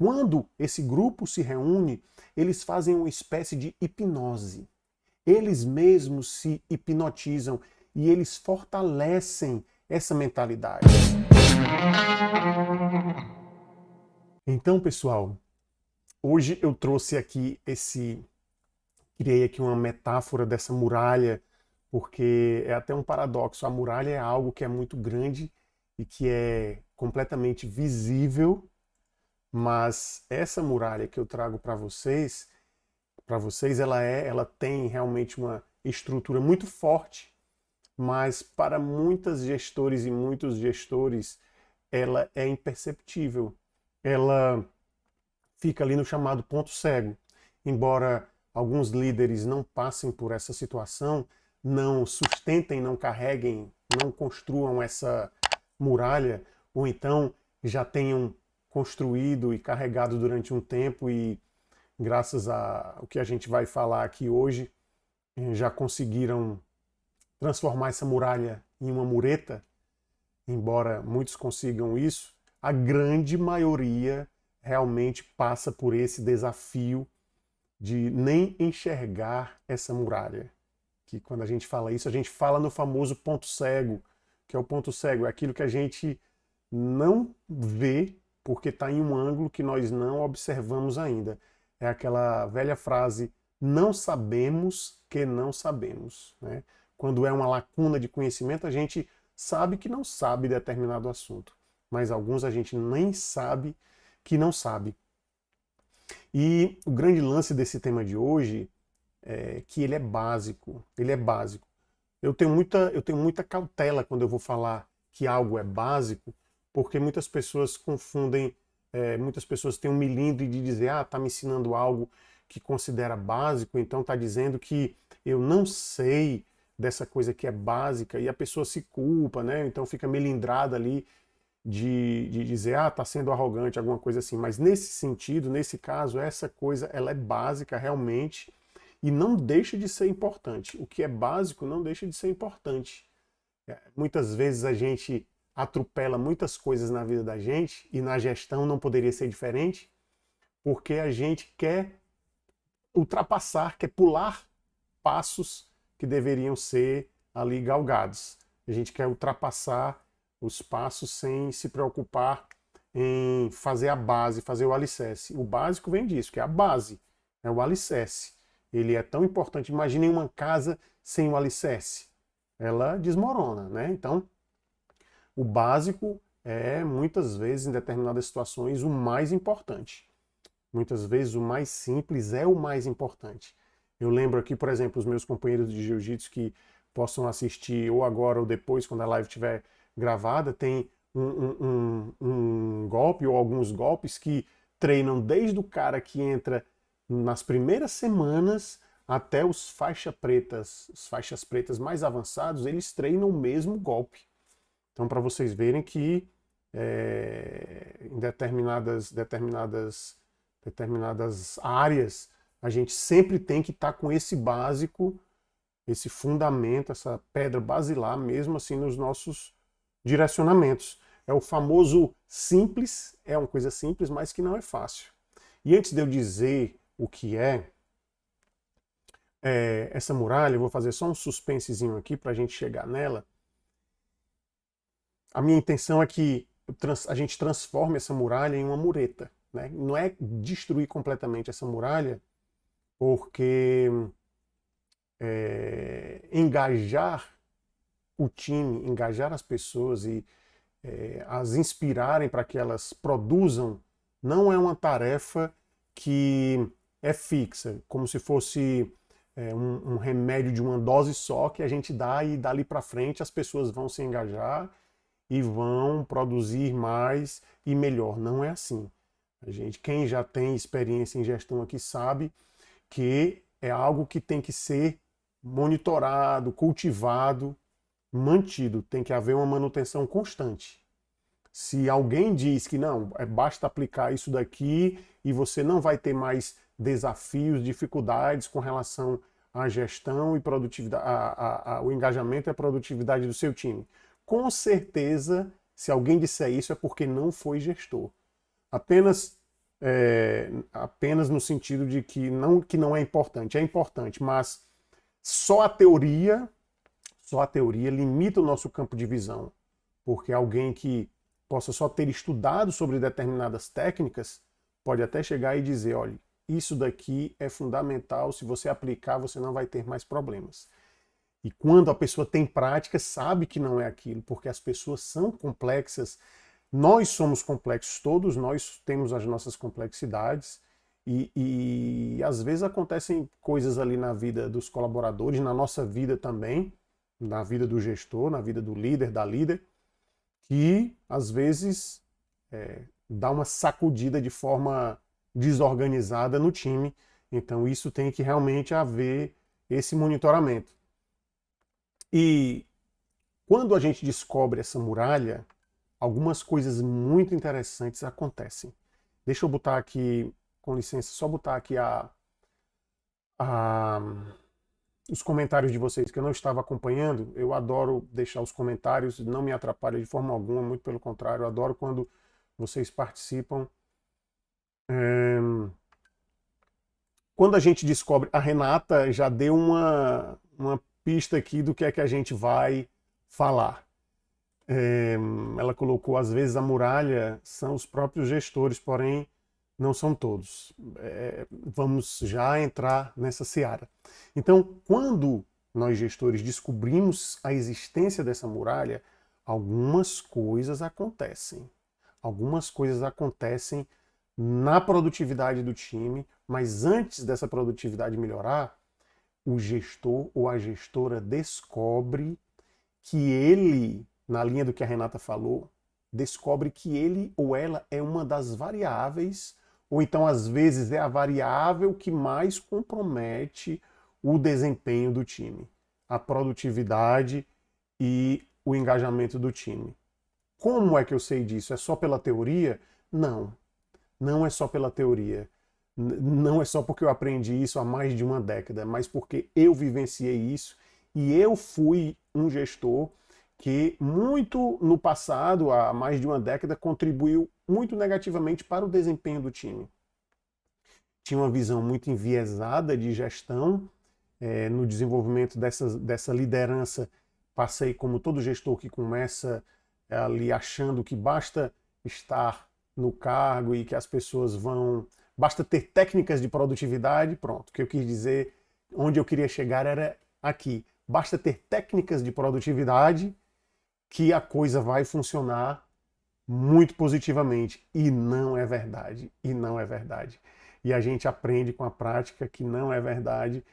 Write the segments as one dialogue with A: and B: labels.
A: quando esse grupo se reúne, eles fazem uma espécie de hipnose. Eles mesmos se hipnotizam e eles fortalecem essa mentalidade. Então, pessoal, hoje eu trouxe aqui criei aqui uma metáfora dessa muralha, porque é até um paradoxo. A muralha é algo que é muito grande e que é completamente visível, mas essa muralha que eu trago para vocês, ela tem realmente uma estrutura muito forte, mas para muitas gestores e muitos gestores, ela é imperceptível. Ela fica ali no chamado ponto cego. Embora alguns líderes não passem por essa situação, não sustentem, não carreguem, não construam essa muralha, ou então já tenham construído e carregado durante um tempo e, graças ao que a gente vai falar aqui hoje, já conseguiram transformar essa muralha em uma mureta. Embora muitos consigam isso, a grande maioria realmente passa por esse desafio de nem enxergar essa muralha. Que quando a gente fala isso, a gente fala no famoso ponto cego, que é o ponto cego, é aquilo que a gente não vê porque está em um ângulo que nós não observamos ainda. É aquela velha frase, não sabemos que não sabemos, né? Quando é uma lacuna de conhecimento, a gente sabe que não sabe determinado assunto, mas alguns a gente nem sabe que não sabe. E o grande lance desse tema de hoje é que ele é básico. Ele é básico. Eu tenho muita cautela quando eu vou falar que algo é básico, porque muitas pessoas confundem, muitas pessoas têm um milindre de dizer, tá me ensinando algo que considera básico, então tá dizendo que eu não sei dessa coisa que é básica, e a pessoa se culpa, né? Então fica melindrada ali de dizer, tá sendo arrogante, alguma coisa assim. Mas nesse sentido, nesse caso, essa coisa ela é básica realmente e não deixa de ser importante. O que é básico não deixa de ser importante. Muitas vezes a gente atropela muitas coisas na vida da gente e na gestão não poderia ser diferente, porque a gente quer ultrapassar, quer pular passos que deveriam ser ali galgados. A gente quer ultrapassar os passos sem se preocupar em fazer a base, fazer o alicerce. O básico vem disso, que é a base, é o alicerce. Ele é tão importante. Imaginem uma casa sem o alicerce. Ela desmorona, né? Então, o básico é, muitas vezes, em determinadas situações, o mais importante. Muitas vezes, o mais simples é o mais importante. Eu lembro aqui, por exemplo, os meus companheiros de jiu-jitsu que possam assistir ou agora ou depois, quando a live estiver gravada, tem um golpe ou alguns golpes que treinam desde o cara que entra nas primeiras semanas até os faixas pretas mais avançados, eles treinam o mesmo golpe. Então, para vocês verem que em determinadas áreas, a gente sempre tem que estar com esse básico, esse fundamento, essa pedra basilar, mesmo assim, nos nossos direcionamentos. É o famoso simples, é uma coisa simples, mas que não é fácil. E antes de eu dizer o que essa muralha, eu vou fazer só um suspensezinho aqui para a gente chegar nela. A minha intenção é que a gente transforme essa muralha em uma mureta, né? Não é destruir completamente essa muralha, porque engajar o time, engajar as pessoas e as inspirarem para que elas produzam, não é uma tarefa que é fixa, como se fosse um remédio de uma dose só que a gente dá e dali para frente as pessoas vão se engajar e vão produzir mais e melhor. Não é assim. Quem já tem experiência em gestão aqui sabe que é algo que tem que ser monitorado, cultivado, mantido. Tem que haver uma manutenção constante. Se alguém diz que não, basta aplicar isso daqui e você não vai ter mais desafios, dificuldades com relação à gestão e produtividade, o engajamento e a produtividade do seu time. Com certeza, se alguém disser isso, é porque não foi gestor. Apenas apenas no sentido de que não é importante, mas só a teoria limita o nosso campo de visão, porque alguém que possa só ter estudado sobre determinadas técnicas pode até chegar e dizer, olha, isso daqui é fundamental, se você aplicar você não vai ter mais problemas. E quando a pessoa tem prática, sabe que não é aquilo, porque as pessoas são complexas, nós somos complexos, todos nós temos as nossas complexidades, e às vezes acontecem coisas ali na vida dos colaboradores, na nossa vida também, na vida do gestor, na vida do líder, da líder, que às vezes dá uma sacudida de forma desorganizada no time. Então isso tem que realmente haver esse monitoramento. E quando a gente descobre essa muralha, algumas coisas muito interessantes acontecem. Deixa eu botar aqui, com licença, só botar aqui os comentários de vocês que eu não estava acompanhando. Eu adoro deixar os comentários, não me atrapalha de forma alguma, muito pelo contrário, eu adoro quando vocês participam. Quando a gente descobre, a Renata já deu uma pista aqui do que é que a gente vai falar. Ela colocou, às vezes a muralha são os próprios gestores, porém não são todos. Vamos já entrar nessa seara. Então, quando nós gestores descobrimos a existência dessa muralha, algumas coisas acontecem. Algumas coisas acontecem na produtividade do time, mas antes dessa produtividade melhorar, o gestor ou a gestora descobre que ele, na linha do que a Renata falou, descobre que ele ou ela é uma das variáveis, ou então às vezes é a variável que mais compromete o desempenho do time, a produtividade e o engajamento do time. Como é que eu sei disso? É só pela teoria? Não, não é só pela teoria. Não é só porque eu aprendi isso há mais de uma década, mas porque eu vivenciei isso e eu fui um gestor que muito no passado, há mais de uma década, contribuiu muito negativamente para o desempenho do time. Tinha uma visão muito enviesada de gestão, no desenvolvimento dessa liderança. Passei como todo gestor que começa ali achando que basta estar no cargo e que as pessoas vão... Basta ter técnicas de produtividade, pronto. O que eu quis dizer, onde eu queria chegar era aqui. Basta ter técnicas de produtividade que a coisa vai funcionar muito positivamente. E não é verdade. E não é verdade. E a gente aprende com a prática que não é verdade.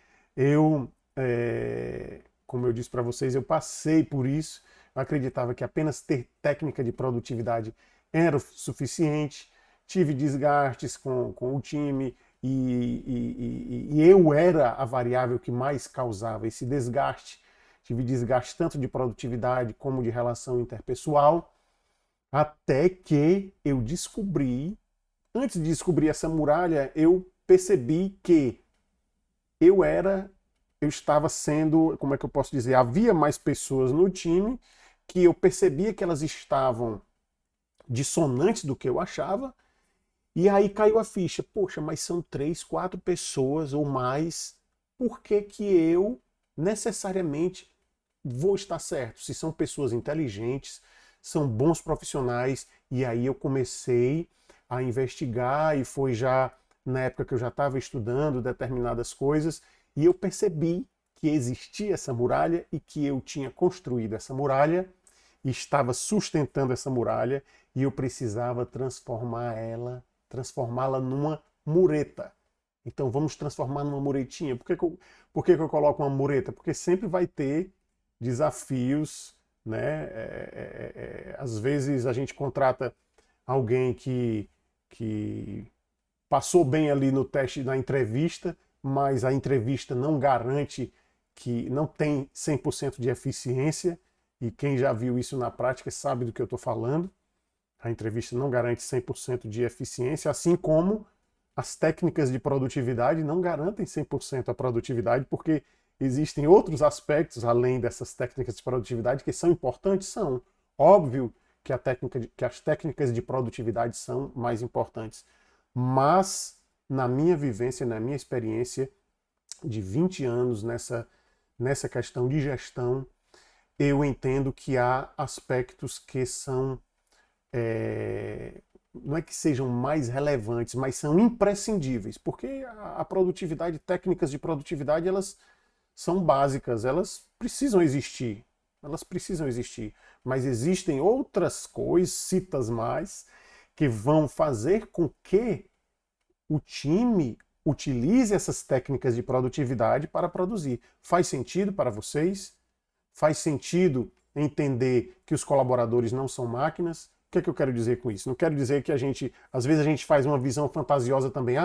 A: Como eu disse para vocês, eu passei por isso. Eu acreditava que apenas ter técnica de produtividade era o suficiente. Tive desgastes com o time e eu era a variável que mais causava esse desgaste. Tive desgaste tanto de produtividade como de relação interpessoal, até que eu descobri, antes de descobrir essa muralha, eu percebi que eu estava sendo, como é que eu posso dizer, havia mais pessoas no time que eu percebia que elas estavam dissonantes do que eu achava, e aí caiu a ficha. Poxa, mas são 3, 4 pessoas ou mais, por que que eu necessariamente vou estar certo? Se são pessoas inteligentes, são bons profissionais, e aí eu comecei a investigar, e foi já na época que eu já estava estudando determinadas coisas, e eu percebi que existia essa muralha e que eu tinha construído essa muralha, e estava sustentando essa muralha, e eu precisava transformá-la numa mureta. Então vamos transformar numa muretinha. Por que eu coloco uma mureta? Porque sempre vai ter desafios, né? Às vezes a gente contrata alguém que passou bem ali no teste, na entrevista, mas a entrevista não garante, que não tem 100% de eficiência, e quem já viu isso na prática sabe do que eu estou falando. A entrevista não garante 100% de eficiência, assim como as técnicas de produtividade não garantem 100% a produtividade, porque existem outros aspectos além dessas técnicas de produtividade que são importantes, são. Óbvio que as técnicas de produtividade são mais importantes, Mas, na minha vivência, na minha experiência de 20 anos nessa questão de gestão, eu entendo que há aspectos que são, não é que sejam mais relevantes, mas são imprescindíveis, porque a produtividade, técnicas de produtividade, elas são básicas, elas precisam existir, mas existem outras coisas, citas mais, que vão fazer com que o time utilize essas técnicas de produtividade para produzir. Faz sentido para vocês? Faz sentido entender que os colaboradores não são máquinas? O que é que eu quero dizer com isso? Não quero dizer que às vezes a gente faz uma visão fantasiosa também.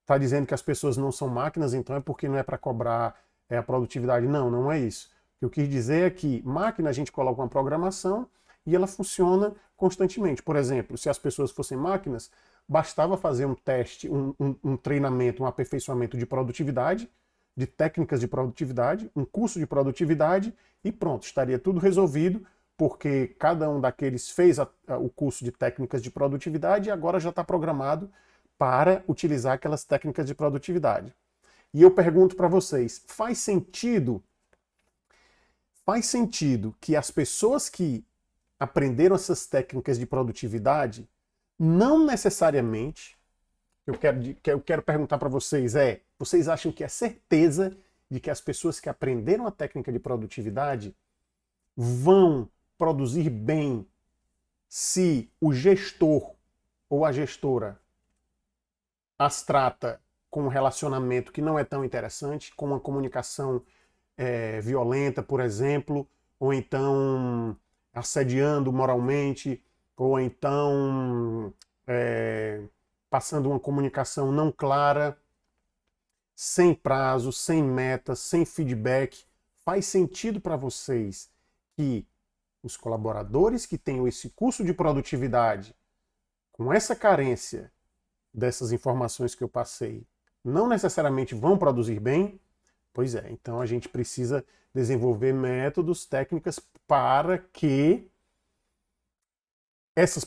A: Tá dizendo que as pessoas não são máquinas, então é porque não é para cobrar a produtividade. Não, não é isso. O que eu quis dizer é que máquina a gente coloca uma programação e ela funciona constantemente. Por exemplo, se as pessoas fossem máquinas, bastava fazer um teste, um treinamento, um aperfeiçoamento de produtividade, de técnicas de produtividade, um curso de produtividade e pronto, estaria tudo resolvido, porque cada um daqueles fez o curso de técnicas de produtividade e agora já está programado para utilizar aquelas técnicas de produtividade. E eu pergunto para vocês, faz sentido que as pessoas que aprenderam essas técnicas de produtividade, não necessariamente, eu quero perguntar para vocês vocês acham que é certeza de que as pessoas que aprenderam a técnica de produtividade vão produzir bem se o gestor ou a gestora as trata com um relacionamento que não é tão interessante, com uma comunicação violenta, por exemplo, ou então assediando moralmente, ou então passando uma comunicação não clara, sem prazo, sem meta, sem feedback. Faz sentido para vocês que os colaboradores que tenham esse curso de produtividade, com essa carência dessas informações que eu passei, não necessariamente vão produzir bem? Pois é, então a gente precisa desenvolver métodos, técnicas para que essas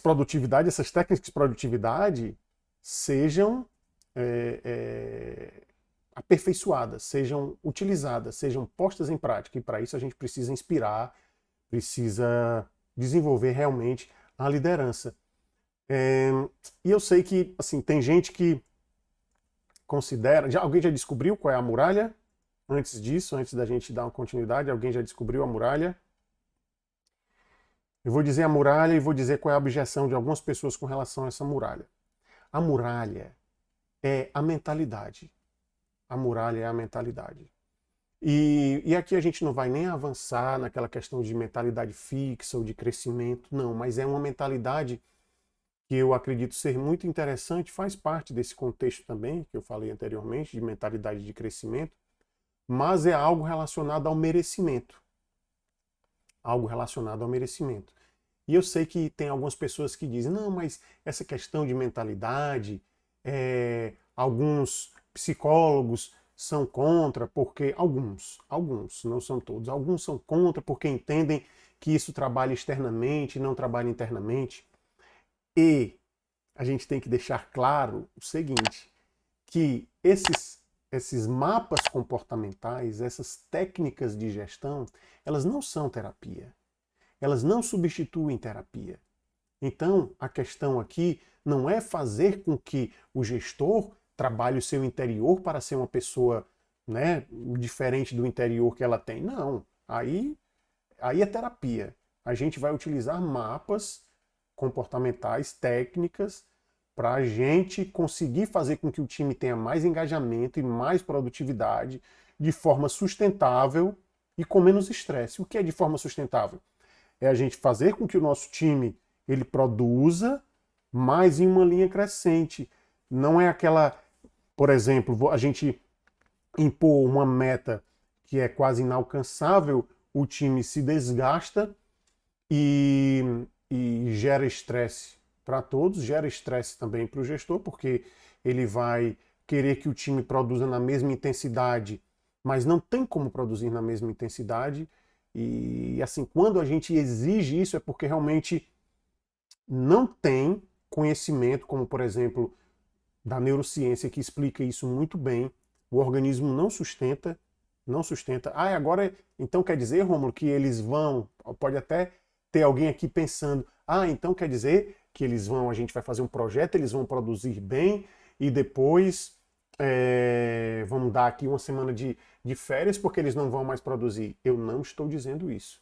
A: técnicas de produtividade sejam aperfeiçoadas, sejam utilizadas, sejam postas em prática. E para isso a gente precisa inspirar, precisa desenvolver realmente a liderança. E eu sei que assim, tem gente que considera... alguém já descobriu qual é a muralha? Antes disso, antes da gente dar uma continuidade, alguém já descobriu a muralha? Eu vou dizer a muralha e vou dizer qual é a objeção de algumas pessoas com relação a essa muralha. A muralha é a mentalidade. A muralha é a mentalidade. E aqui a gente não vai nem avançar naquela questão de mentalidade fixa ou de crescimento, não, mas é uma mentalidade que eu acredito ser muito interessante, faz parte desse contexto também, que eu falei anteriormente, de mentalidade de crescimento, mas é algo relacionado ao merecimento. Algo relacionado ao merecimento. E eu sei que tem algumas pessoas que dizem, não, mas essa questão de mentalidade, alguns psicólogos são contra, porque alguns, não são todos, alguns são contra porque entendem que isso trabalha externamente e não trabalha internamente. E a gente tem que deixar claro o seguinte, que esses mapas comportamentais, essas técnicas de gestão, elas não são terapia. Elas não substituem terapia. Então, a questão aqui não é fazer com que o gestor trabalhe o seu interior para ser uma pessoa, né, diferente do interior que ela tem. Não. Aí é terapia. A gente vai utilizar mapas comportamentais, técnicas, para a gente conseguir fazer com que o time tenha mais engajamento e mais produtividade de forma sustentável e com menos estresse. O que é de forma sustentável? É a gente fazer com que o nosso time ele produza, mas em uma linha crescente. Não é aquela, por exemplo, a gente impor uma meta que é quase inalcançável, o time se desgasta e gera estresse para todos, gera estresse também para o gestor, porque ele vai querer que o time produza na mesma intensidade, mas não tem como produzir na mesma intensidade. E assim, quando a gente exige isso é porque realmente não tem conhecimento, como por exemplo, da neurociência que explica isso muito bem. O organismo não sustenta, não sustenta. Ah, agora, então quer dizer, Rômulo, que eles vão, pode até ter alguém aqui pensando, ah, então quer dizer que eles vão, a gente vai fazer um projeto, eles vão produzir bem e depois vamos dar aqui uma semana de férias porque eles não vão mais produzir. Eu não estou dizendo isso.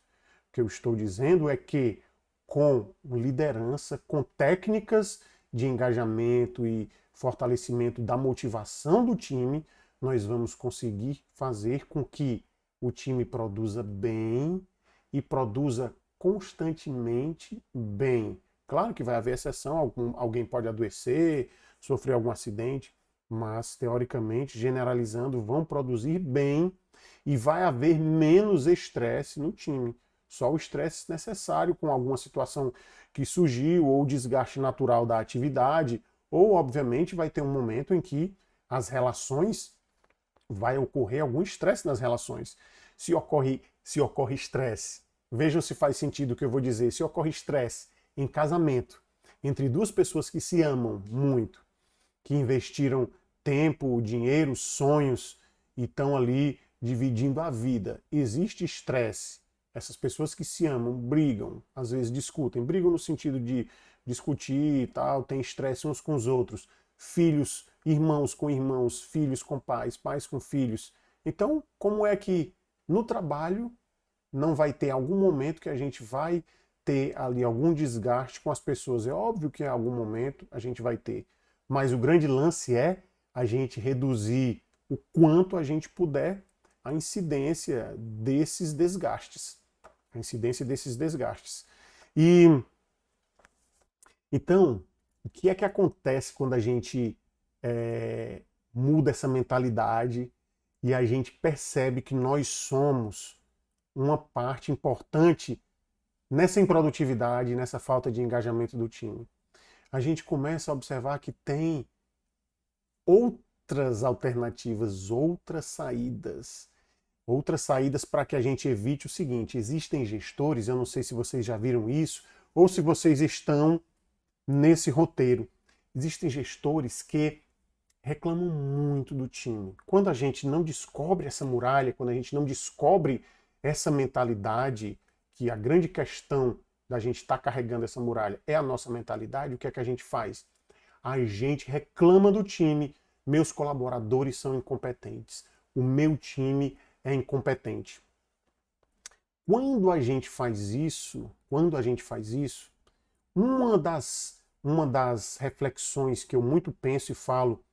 A: O que eu estou dizendo é que com liderança, com técnicas de engajamento e fortalecimento da motivação do time, nós vamos conseguir fazer com que o time produza bem e produza constantemente bem. Claro que vai haver exceção, alguém pode adoecer, sofrer algum acidente, mas teoricamente, generalizando, vão produzir bem e vai haver menos estresse no time. Só o estresse necessário com alguma situação que surgiu ou desgaste natural da atividade, ou obviamente vai ter um momento em que as relações vai ocorrer algum estresse nas relações. Se ocorre estresse, vejam se faz sentido o que eu vou dizer, se ocorre estresse em casamento, entre duas pessoas que se amam muito, que investiram tempo, dinheiro, sonhos e estão ali dividindo a vida. Existe estresse. Essas pessoas que se amam brigam, às vezes discutem, brigam no sentido de discutir e tal, tem estresse uns com os outros. Filhos, irmãos com irmãos, filhos com pais, pais com filhos. Então, como é que no trabalho não vai ter algum momento que a gente vai ter ali algum desgaste com as pessoas? É óbvio que em algum momento a gente vai ter, mas o grande lance é a gente reduzir o quanto a gente puder a incidência desses desgastes. A incidência desses desgastes. E então, o que é que acontece quando a gente muda essa mentalidade e a gente percebe que nós somos uma parte importante nessa improdutividade, nessa falta de engajamento do time? A gente começa a observar que tem outras alternativas, outras saídas para que a gente evite o seguinte: existem gestores, eu não sei se vocês já viram isso, ou se vocês estão nesse roteiro. Existem gestores que reclamam muito do time. Quando a gente não descobre essa muralha, quando a gente não descobre essa mentalidade, que a grande questão da gente estar carregando essa muralha é a nossa mentalidade, o que é que a gente faz? A gente reclama do time, meus colaboradores são incompetentes, o meu time é incompetente. Quando a gente faz isso, uma das reflexões que eu muito penso e falo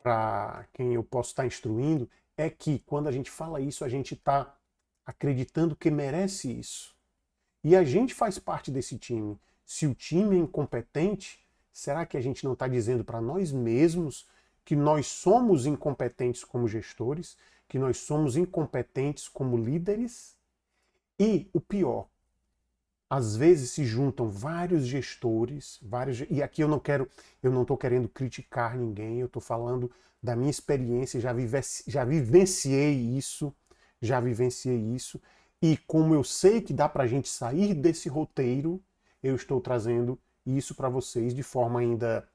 A: para quem eu posso estar instruindo é que quando a gente fala isso, a gente está acreditando que merece isso. E a gente faz parte desse time. Se o time é incompetente, será que a gente não está dizendo para nós mesmos que nós somos incompetentes como gestores, que nós somos incompetentes como líderes? E o pior, às vezes se juntam vários gestores, e aqui eu não estou querendo criticar ninguém, eu estou falando da minha experiência, já vivenciei isso, e como eu sei que dá para a gente sair desse roteiro, eu estou trazendo isso para vocês de forma ainda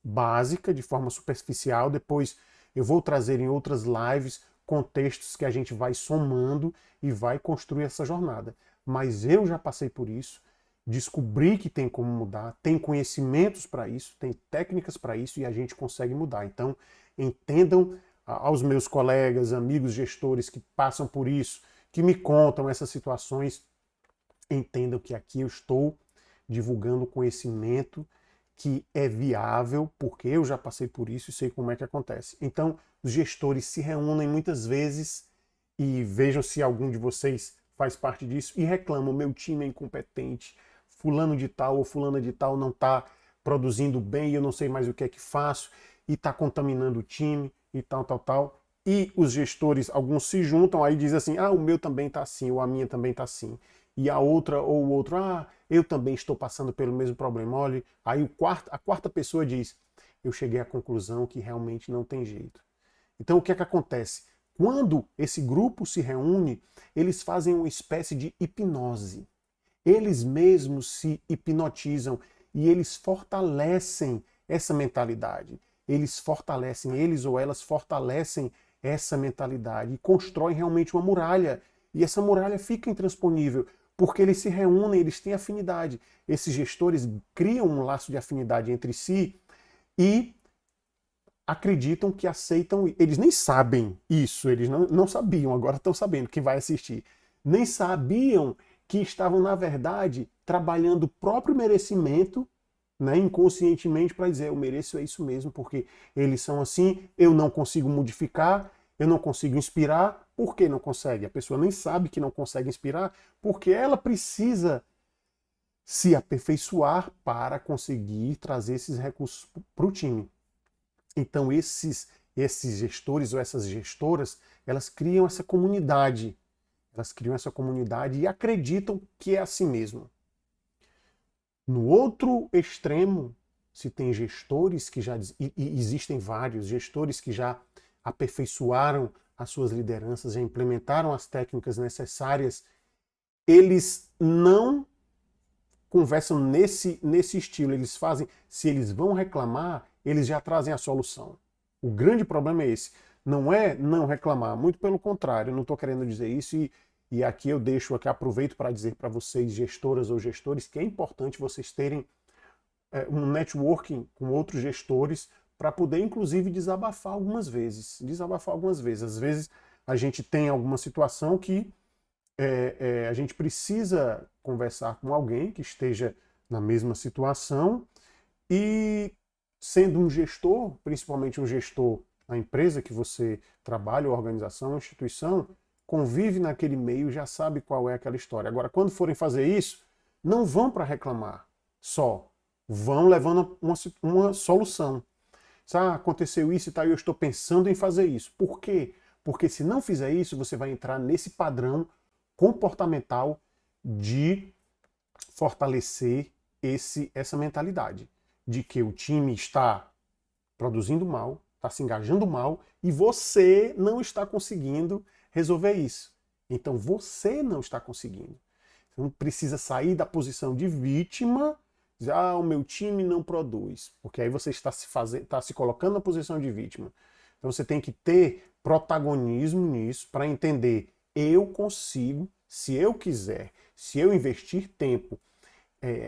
A: básica, de forma superficial. Depois eu vou trazer em outras lives contextos que a gente vai somando e vai construir essa jornada. Mas eu já passei por isso, descobri que tem como mudar, tem conhecimentos para isso, tem técnicas para isso e a gente consegue mudar. Então, entendam aos meus colegas, amigos, gestores que passam por isso, que me contam essas situações, entendam que aqui eu estou divulgando conhecimento que é viável, porque eu já passei por isso e sei como é que acontece. Então, os gestores se reúnem muitas vezes e vejam se algum de vocês faz parte disso e reclamam: meu time é incompetente, fulano de tal ou fulana de tal não está produzindo bem, eu não sei mais o que é que faço e está contaminando o time e tal. E os gestores, alguns se juntam, aí dizem assim: ah, o meu também está assim, ou a minha também está assim. E a outra ou o outro: ah, eu também estou passando pelo mesmo problema. Olha, aí a quarta pessoa diz: eu cheguei à conclusão que realmente não tem jeito. Então o que é que acontece? Quando esse grupo se reúne, eles fazem uma espécie de hipnose. Eles mesmos se hipnotizam e eles fortalecem essa mentalidade. Eles ou elas fortalecem essa mentalidade e constroem realmente uma muralha. E essa muralha fica intransponível, porque eles se reúnem, eles têm afinidade. Esses gestores criam um laço de afinidade entre si e acreditam que aceitam. Eles nem sabem isso, eles não sabiam, agora estão sabendo, quem vai assistir. Nem sabiam que estavam, na verdade, trabalhando o próprio merecimento, né, inconscientemente, para dizer: eu mereço, é isso mesmo, porque eles são assim, eu não consigo modificar, eu não consigo inspirar. Por que não consegue? A pessoa nem sabe que não consegue inspirar, porque ela precisa se aperfeiçoar para conseguir trazer esses recursos para o time. Então esses gestores ou essas gestoras, elas criam essa comunidade. Elas criam essa comunidade e acreditam que é assim mesmo. No outro extremo, se tem gestores que já, e existem vários gestores que já aperfeiçoaram as suas lideranças, já implementaram as técnicas necessárias, eles não conversam nesse estilo. Eles fazem, se eles vão reclamar, eles já trazem a solução. O grande problema é esse. Não é não reclamar, muito pelo contrário, eu não estou querendo dizer isso e aqui eu deixo, aqui aproveito para dizer para vocês, gestoras ou gestores, que é importante vocês terem um networking com outros gestores para poder, inclusive, desabafar algumas vezes. Desabafar algumas vezes. Às vezes a gente tem alguma situação que a gente precisa conversar com alguém que esteja na mesma situação e, sendo um gestor, principalmente um gestor na empresa que você trabalha, organização, instituição, convive naquele meio, já sabe qual é aquela história. Agora, quando forem fazer isso, não vão para reclamar só, vão levando uma solução. Aconteceu isso e tal, eu estou pensando em fazer isso. Por quê? Porque se não fizer isso, você vai entrar nesse padrão comportamental de fortalecer essa mentalidade de que o time está produzindo mal, está se engajando mal e você não está conseguindo resolver isso. Então você não está conseguindo. Você não precisa sair da posição de vítima, dizer: o meu time não produz, porque aí você está se colocando na posição de vítima. Então você tem que ter protagonismo nisso para entender: eu consigo, se eu quiser, se eu investir tempo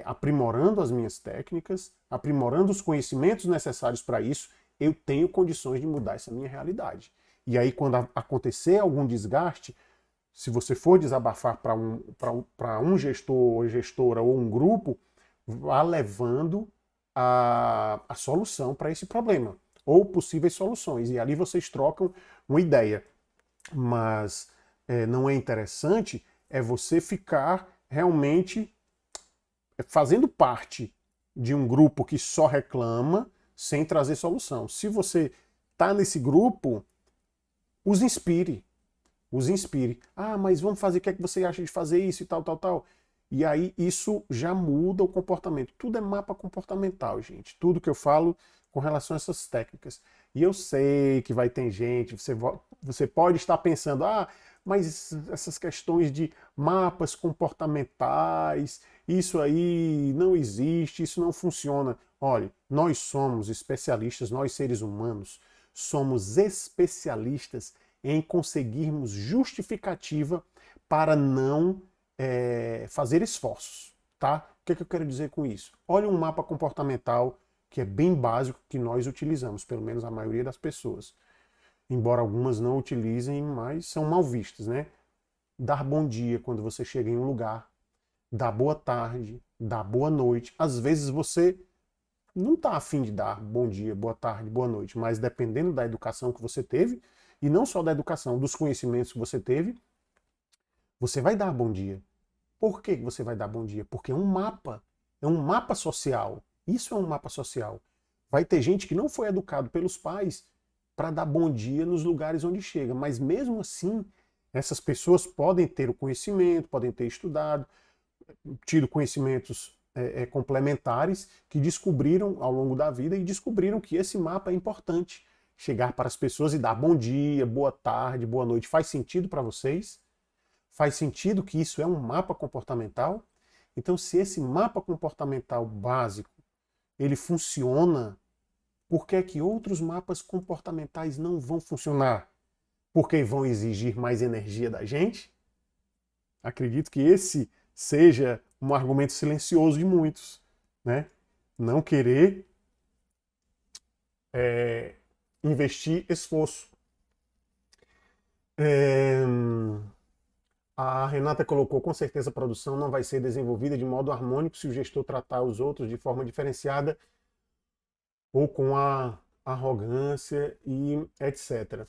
A: aprimorando as minhas técnicas, aprimorando os conhecimentos necessários para isso, eu tenho condições de mudar essa minha realidade. E aí, quando acontecer algum desgaste, se você for desabafar para um gestor ou gestora ou um grupo, vá levando a solução para esse problema, ou possíveis soluções. E ali vocês trocam uma ideia. Mas não é interessante você ficar realmente fazendo parte de um grupo que só reclama sem trazer solução. Se você está nesse grupo, os inspire. Os inspire. Mas vamos fazer, o que é que você acha de fazer isso e tal, tal, tal. E aí isso já muda o comportamento. Tudo é mapa comportamental, gente. Tudo que eu falo com relação a essas técnicas. E eu sei que vai ter gente, você pode estar pensando: mas essas questões de mapas comportamentais, isso aí não existe, isso não funciona. Olha, nós somos especialistas, nós seres humanos, somos especialistas em conseguirmos justificativa para não fazer esforços, tá? O que eu quero dizer com isso? Olha um mapa comportamental que é bem básico, que nós utilizamos, pelo menos a maioria das pessoas. Embora algumas não utilizem, mas são mal vistas, né? Dar bom dia quando você chega em um lugar, dar boa tarde, dar boa noite. Às vezes você não está afim de dar bom dia, boa tarde, boa noite, mas dependendo da educação que você teve, e não só da educação, dos conhecimentos que você teve, você vai dar bom dia. Por que você vai dar bom dia? Porque é um mapa social. Isso é um mapa social. Vai ter gente que não foi educado pelos pais para dar bom dia nos lugares onde chega, mas mesmo assim, essas pessoas podem ter o conhecimento, podem ter estudado, tido conhecimentos complementares que descobriram ao longo da vida e descobriram que esse mapa é importante. Chegar para as pessoas e dar bom dia, boa tarde, boa noite. Faz sentido para vocês? Faz sentido que isso é um mapa comportamental? Então, se esse mapa comportamental básico ele funciona Por que é que outros mapas comportamentais não vão funcionar? Porque vão exigir mais energia da gente? Acredito que esse seja um argumento silencioso de muitos, né? Não querer investir esforço. A Renata colocou, com certeza a produção não vai ser desenvolvida de modo harmônico se o gestor tratar os outros de forma diferenciada ou com a arrogância e etc.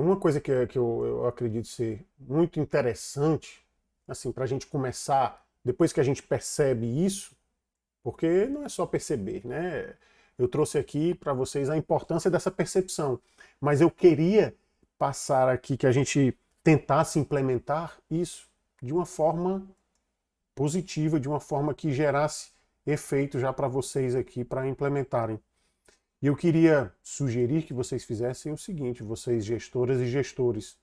A: Uma coisa que eu acredito ser muito interessante, assim, para a gente começar, depois que a gente percebe isso, porque não é só perceber, né? Eu trouxe aqui para vocês a importância dessa percepção, mas eu queria passar aqui que a gente tentasse implementar isso de uma forma positiva, de uma forma que gerasse efeito já para vocês aqui para implementarem. E eu queria sugerir que vocês fizessem o seguinte, vocês gestoras e gestores.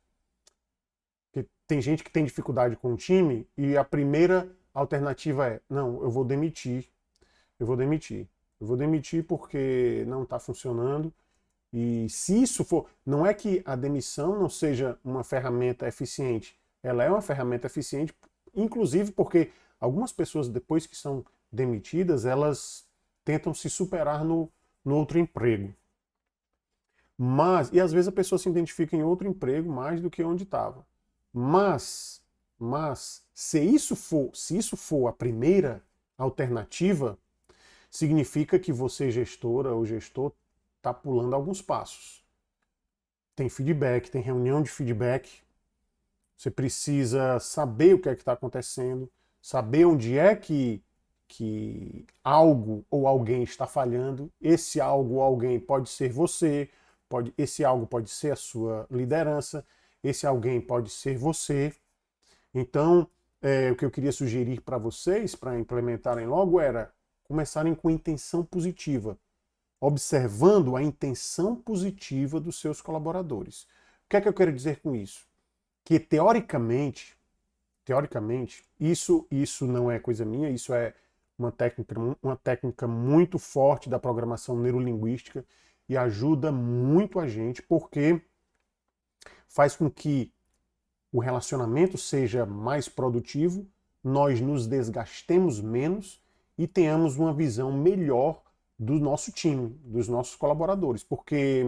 A: Porque tem gente que tem dificuldade com o time e a primeira alternativa é, não, eu vou demitir, eu vou demitir. Eu vou demitir porque não está funcionando. E se isso for... Não é que a demissão não seja uma ferramenta eficiente. Ela é uma ferramenta eficiente, inclusive porque algumas pessoas, depois que são demitidas, elas tentam se superar no outro emprego. E às vezes a pessoa se identifica em outro emprego mais do que onde estava. Mas, se isso for a primeira alternativa, significa que você, gestora ou gestor, está pulando alguns passos. Tem feedback, tem reunião de feedback. Você precisa saber o que é que está acontecendo, saber onde é que algo ou alguém está falhando. Esse algo ou alguém pode ser você, esse algo pode ser a sua liderança, esse alguém pode ser você. Então, o que eu queria sugerir para vocês, para implementarem logo, era começarem com intenção positiva, observando a intenção positiva dos seus colaboradores. O que é que eu quero dizer com isso? Que teoricamente, isso não é coisa minha, isso é uma técnica muito forte da programação neurolinguística e ajuda muito a gente porque faz com que o relacionamento seja mais produtivo, nós nos desgastemos menos e tenhamos uma visão melhor do nosso time, dos nossos colaboradores, porque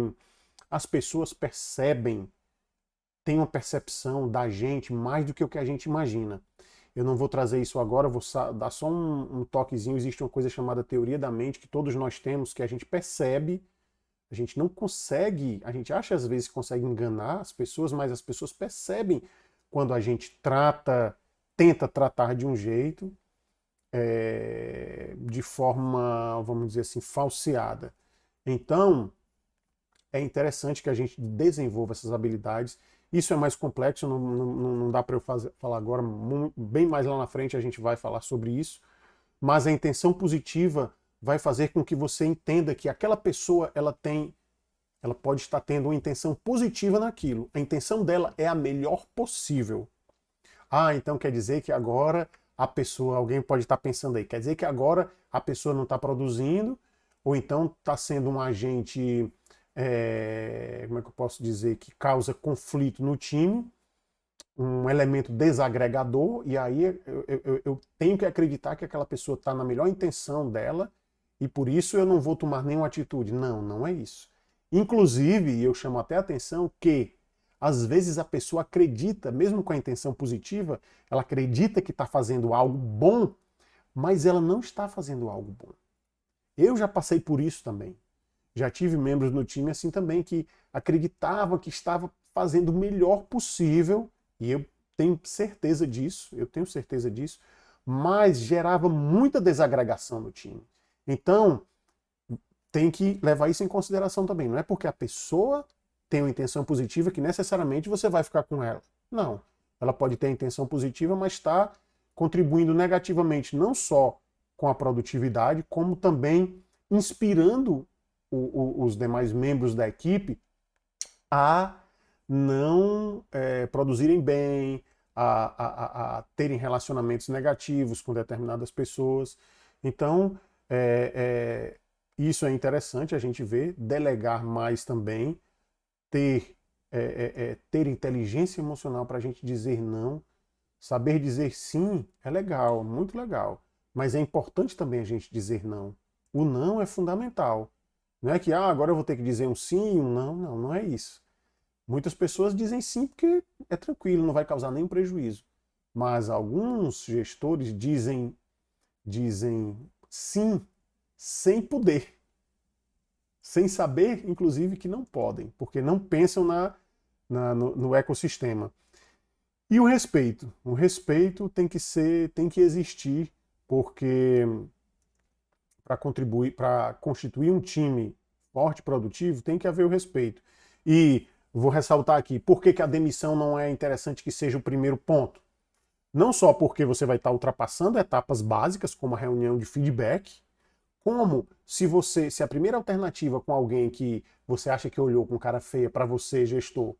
A: as pessoas percebem, têm uma percepção da gente mais do que o que a gente imagina. Eu não vou trazer isso agora, vou dar só um toquezinho. Existe uma coisa chamada teoria da mente que todos nós temos, que a gente percebe, a gente não consegue, a gente acha às vezes que consegue enganar as pessoas, mas as pessoas percebem quando a gente tenta tratar de um jeito, de forma, vamos dizer assim, falseada. Então, é interessante que a gente desenvolva essas habilidades. Isso é mais complexo, não dá para eu falar agora, bem mais lá na frente a gente vai falar sobre isso, mas a intenção positiva vai fazer com que você entenda que aquela pessoa ela pode estar tendo uma intenção positiva naquilo. A intenção dela é a melhor possível. Então quer dizer que agora alguém pode estar pensando aí, quer dizer que agora a pessoa não está produzindo, ou então está sendo um agente, como é que eu posso dizer, que causa conflito no time, um elemento desagregador, e aí eu tenho que acreditar que aquela pessoa está na melhor intenção dela, e por isso eu não vou tomar nenhuma atitude. Não, não é isso. Inclusive, eu chamo até a atenção que às vezes a pessoa acredita, mesmo com a intenção positiva, ela acredita que está fazendo algo bom, mas ela não está fazendo algo bom. Eu já passei por isso também. Já tive membros no time assim também, que acreditavam que estava fazendo o melhor possível, e eu tenho certeza disso, mas gerava muita desagregação no time. Então, tem que levar isso em consideração também. Não é porque a pessoa tem uma intenção positiva que necessariamente você vai ficar com ela. Não. Ela pode ter a intenção positiva, mas está contribuindo negativamente não só com a produtividade, como também inspirando os demais membros da equipe a não produzirem bem, a terem relacionamentos negativos com determinadas pessoas. Então, isso é interessante a gente ver, delegar mais também, ter inteligência emocional para a gente dizer não. Saber dizer sim é legal, muito legal. Mas é importante também a gente dizer não. O não é fundamental. Não é que agora eu vou ter que dizer um sim e um não. Não, não é isso. Muitas pessoas dizem sim porque é tranquilo, não vai causar nenhum prejuízo. Mas alguns gestores dizem sim sem poder. Sem saber, inclusive, que não podem, porque não pensam no ecossistema. E o respeito? O respeito tem que existir, porque para constituir um time forte e produtivo, tem que haver o respeito. E vou ressaltar aqui, por que a demissão não é interessante que seja o primeiro ponto? Não só porque você vai estar ultrapassando etapas básicas, como a reunião de feedback, como se a primeira alternativa com alguém que você acha que olhou com cara feia para você, gestor,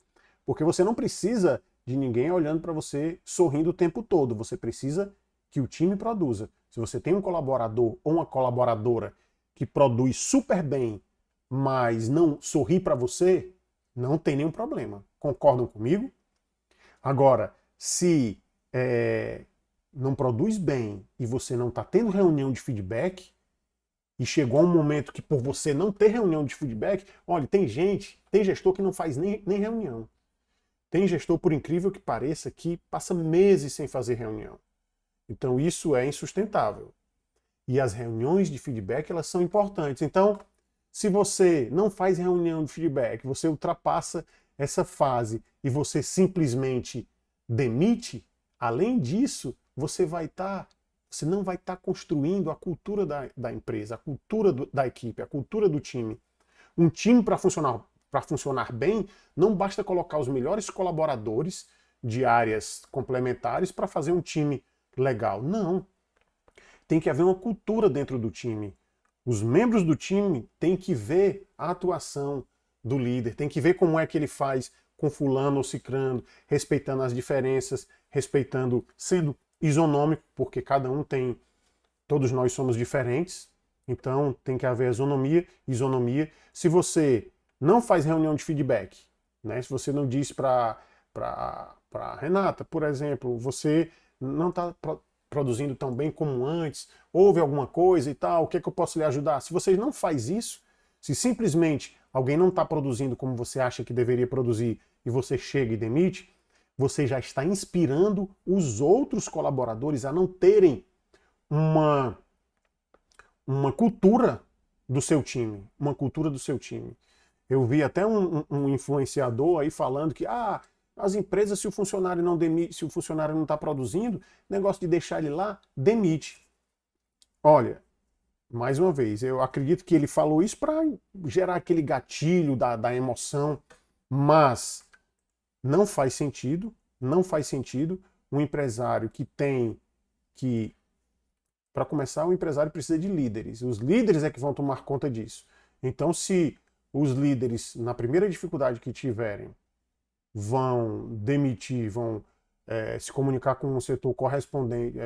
A: porque você não precisa de ninguém olhando para você sorrindo o tempo todo, você precisa que o time produza. Se você tem um colaborador ou uma colaboradora que produz super bem, mas não sorri para você, não tem nenhum problema. Concordam comigo? Agora, se não produz bem e você não está tendo reunião de feedback, e chegou um momento que por você não ter reunião de feedback, olha, tem gestor que não faz nem reunião. Tem gestor, por incrível que pareça, que passa meses sem fazer reunião. Então isso é insustentável. E as reuniões de feedback, elas são importantes. Então, se você não faz reunião de feedback, você ultrapassa essa fase e você simplesmente demite, além disso, você não vai estar construindo a cultura da empresa, a cultura da equipe, a cultura do time. Um time para funcionar bem, não basta colocar os melhores colaboradores de áreas complementares para fazer um time legal. Não. Tem que haver uma cultura dentro do time. Os membros do time têm que ver a atuação do líder, tem que ver como é que ele faz com fulano ou cicrano, respeitando as diferenças, sendo isonômico, porque todos nós somos diferentes, então tem que haver isonomia. Se você não faz reunião de feedback, né? Se você não diz para Renata, por exemplo, você não está produzindo tão bem como antes, houve alguma coisa e tal, o que é que eu posso lhe ajudar? Se você não faz isso, se simplesmente alguém não está produzindo como você acha que deveria produzir e você chega e demite, você já está inspirando os outros colaboradores a não terem uma cultura do seu time, uma cultura do seu time. Eu vi até um influenciador aí falando que as empresas, se o funcionário não está produzindo, negócio de deixar ele lá, demite. Olha, mais uma vez, eu acredito que ele falou isso para gerar aquele gatilho da emoção, mas não faz sentido um empresário para começar, o empresário precisa de líderes. Os líderes é que vão tomar conta disso. Então, se os líderes, na primeira dificuldade que tiverem, vão demitir, vão se comunicar com o setor correspondente,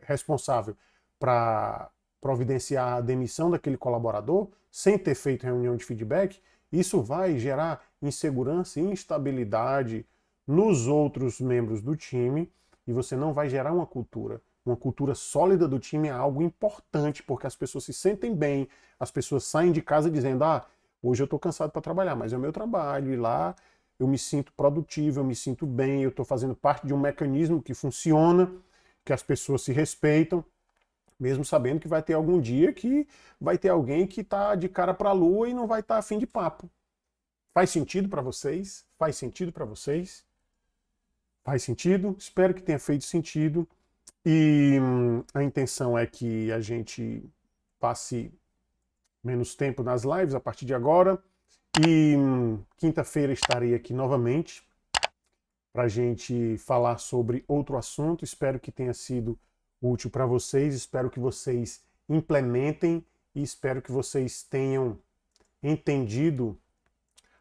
A: responsável para providenciar a demissão daquele colaborador, sem ter feito reunião de feedback, isso vai gerar insegurança e instabilidade nos outros membros do time e você não vai gerar uma cultura. Uma cultura sólida do time é algo importante, porque as pessoas se sentem bem, as pessoas saem de casa dizendo, hoje eu estou cansado para trabalhar, mas é o meu trabalho, e lá eu me sinto produtivo, eu me sinto bem, eu estou fazendo parte de um mecanismo que funciona, que as pessoas se respeitam, mesmo sabendo que vai ter algum dia que vai ter alguém que está de cara para a lua e não vai estar afim de papo. Faz sentido para vocês? Faz sentido para vocês? Faz sentido? Espero que tenha feito sentido. E a intenção é que a gente passe menos tempo nas lives a partir de agora. E quinta-feira estarei aqui novamente para a gente falar sobre outro assunto. Espero que tenha sido útil para vocês. Espero que vocês implementem e espero que vocês tenham entendido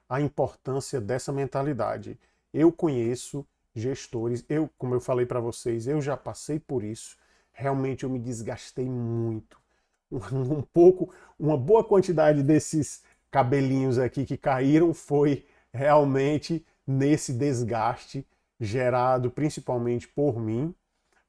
A: a importância dessa mentalidade. Eu conheço gestores, como eu falei para vocês, eu já passei por isso. Realmente eu me desgastei muito. um pouco, uma boa quantidade desses cabelinhos aqui que caíram foi realmente nesse desgaste gerado principalmente por mim,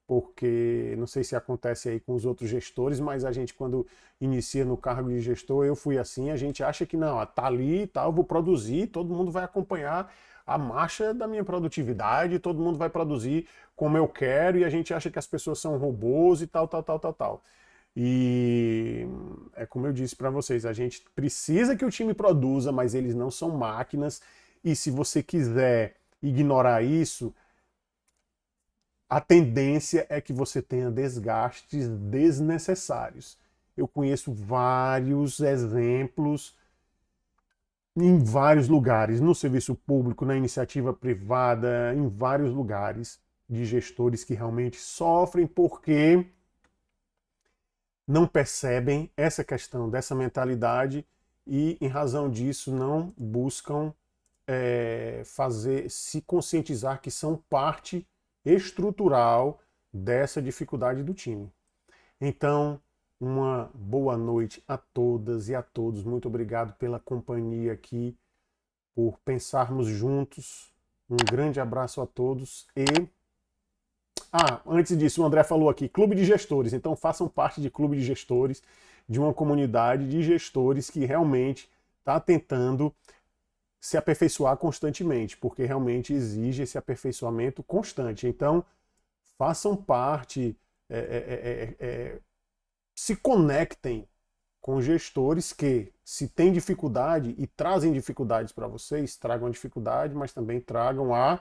A: porque não sei se acontece aí com os outros gestores, mas a gente quando inicia no cargo de gestor, eu fui assim, a gente acha que não, tá ali e tal, vou produzir, todo mundo vai acompanhar a marcha da minha produtividade, todo mundo vai produzir como eu quero e a gente acha que as pessoas são robôs e tal, tal, tal, tal, tal. E é como eu disse para vocês, a gente precisa que o time produza, mas eles não são máquinas. E se você quiser ignorar isso, a tendência é que você tenha desgastes desnecessários. Eu conheço vários exemplos em vários lugares, no serviço público, na iniciativa privada, em vários lugares, de gestores que realmente sofrem porque não percebem essa questão dessa mentalidade e, em razão disso, não buscam se conscientizar que são parte estrutural dessa dificuldade do time. Então, uma boa noite a todas e a todos. Muito obrigado pela companhia aqui, por pensarmos juntos. Um grande abraço a todos e antes disso, o André falou aqui, clube de gestores. Então façam parte de clube de gestores, de uma comunidade de gestores que realmente está tentando se aperfeiçoar constantemente, porque realmente exige esse aperfeiçoamento constante. Então, façam parte, se conectem com gestores que, se têm dificuldade e trazem dificuldades para vocês, tragam a dificuldade, mas também tragam a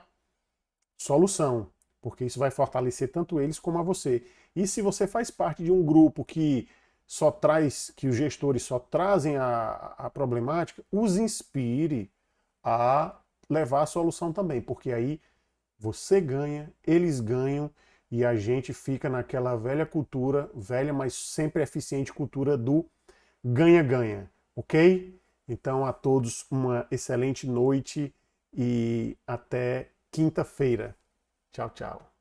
A: solução, porque isso vai fortalecer tanto eles como a você. E se você faz parte de um grupo que que os gestores só trazem a problemática, os inspire a levar a solução também, porque aí você ganha, eles ganham e a gente fica naquela velha cultura, velha, mas sempre eficiente cultura do ganha-ganha, ok? Então a todos uma excelente noite e até quinta-feira. Tchau, tchau.